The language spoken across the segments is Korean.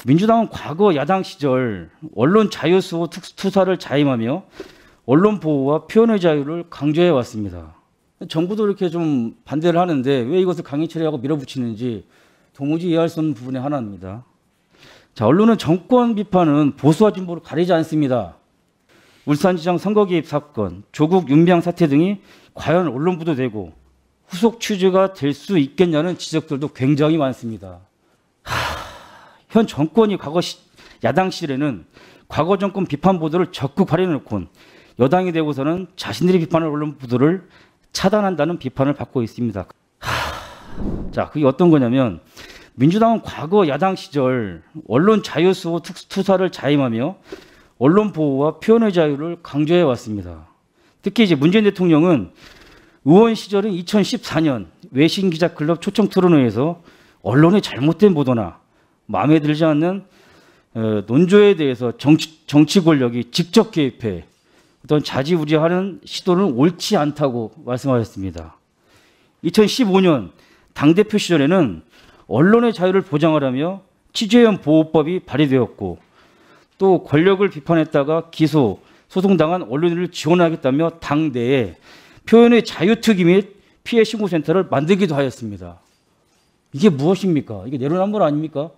민주당은 과거 야당 시절 언론 자유수호 투사를 자임하며 언론 보호와 표현의 자유를 강조해 왔습니다. 정부도 이렇게 좀 반대를 하는데 왜 이것을 강행 처리하고 밀어붙이는지 도무지 이해할 수 없는 부분의 하나입니다. 자, 언론은 정권 비판은 보수와 진보를 가리지 않습니다. 울산지방 선거 개입 사건, 조국 윤비양 사태 등이 과연 언론 보도되고 후속 취재가 될 수 있겠냐는 지적들도 굉장히 많습니다. 현 정권이 과거 야당 시절에는 과거 정권 비판 보도를 적극 활용해놓고 여당이 되고서는 자신들이 비판할 언론 보도를 차단한다는 비판을 받고 있습니다. 자, 그게 어떤 거냐면 민주당은 과거 야당 시절 언론 자유수호 투사를 자임하며 언론 보호와 표현의 자유를 강조해 왔습니다. 특히 이제 문재인 대통령은 의원 시절인 2014년 외신기자클럽 초청 토론회에서 언론의 잘못된 보도나 마음에 들지 않는 논조에 대해서 정치 권력이 직접 개입해 어떤 자지우지하는 시도는 옳지 않다고 말씀하셨습니다. 2015년 당대표 시절에는 언론의 자유를 보장하라며 취재원 보호법이 발의되었고 또 권력을 비판했다가 기소, 소송당한 언론인을 지원하겠다며 당내에 표현의 자유특위 및 피해신고센터를 만들기도 하였습니다. 이게 무엇입니까? 이게 내로남불 아닙니까?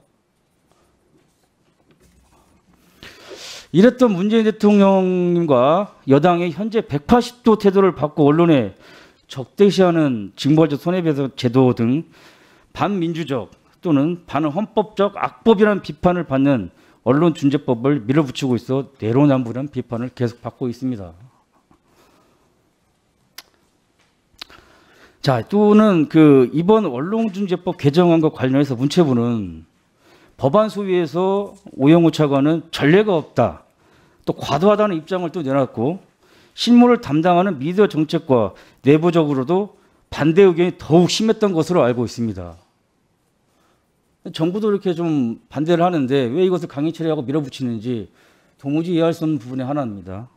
이랬던 문재인 대통령님과 여당의 현재 180도 태도를 바꿔 언론에 적대시하는 징벌적 손해배상 제도 등 반민주적 또는 반헌법적 악법이라는 비판을 받는 언론중재법을 밀어붙이고 있어 내로남불한 비판을 계속 받고 있습니다. 자, 또는 이번 언론중재법 개정안과 관련해서 문체부는 법안 소위에서 오영우 차관은 전례가 없다, 또 과도하다는 입장을 또 내놨고 실무를 담당하는 미디어 정책과 내부적으로도 반대 의견이 더욱 심했던 것으로 알고 있습니다. 정부도 이렇게 좀 반대를 하는데 왜 이것을 강행 처리하고 밀어붙이는지 도무지 이해할 수 없는 부분의 하나입니다.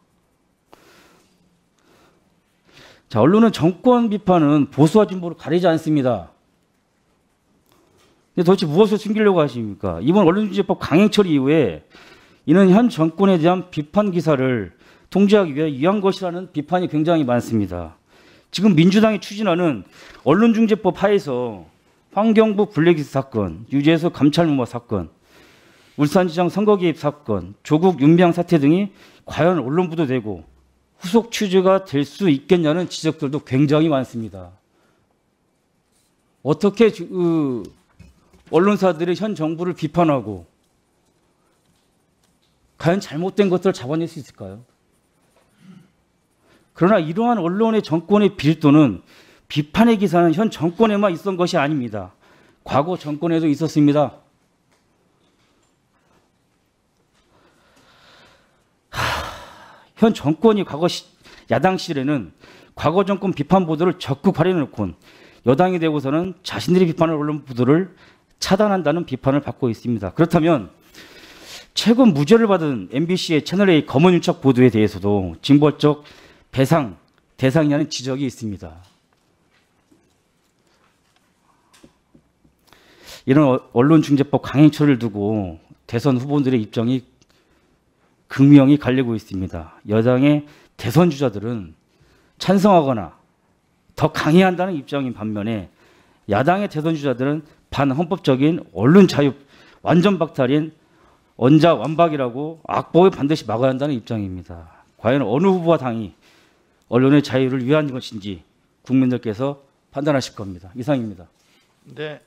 자, 언론은 정권 비판은 보수와 진보를 가리지 않습니다. 근데 도대체 무엇을 숨기려고 하십니까? 이번 언론중재법 강행 처리 이후에 이는 현 정권에 대한 비판 기사를 통제하기 위해 위한 것이라는 비판이 굉장히 많습니다. 지금 민주당이 추진하는 언론중재법 하에서 환경부 블랙리스트 사건, 유재수 감찰무마 사건, 울산지방 선거 개입 사건, 조국 윤비양 사태 등이 과연 언론 보도되고 후속 취재가 될 수 있겠냐는 지적들도 굉장히 많습니다. 어떻게 언론사들이 현 정부를 비판하고 과연 잘못된 것들을 잡아낼 수 있을까요? 그러나 이러한 언론의 정권의 빌도는 비판의 기사는 현 정권에만 있었던 것이 아닙니다. 과거 정권에도 있었습니다. 현 정권이 과거 야당 시절에는 과거 정권 비판 보도를 적극 활용해놓고 여당이 되고서는 자신들이 비판할 언론 보도를 차단한다는 비판을 받고 있습니다. 그렇다면 최근 무죄를 받은 MBC의 채널A 검언유착 보도에 대해서도 징벌적 대상이라는 지적이 있습니다. 이런 언론중재법 강행 처리를 두고 대선 후보들의 입장이 극명히 갈리고 있습니다. 여당의 대선 주자들은 찬성하거나 더 강해한다는 입장인 반면에 야당의 대선 주자들은 반헌법적인 언론 자유 완전 박탈인 언자완박이라고 악법을 반드시 막아야 한다는 입장입니다. 과연 어느 후보와 당이 언론의 자유를 위한 것인지 국민들께서 판단하실 겁니다. 이상입니다. 네.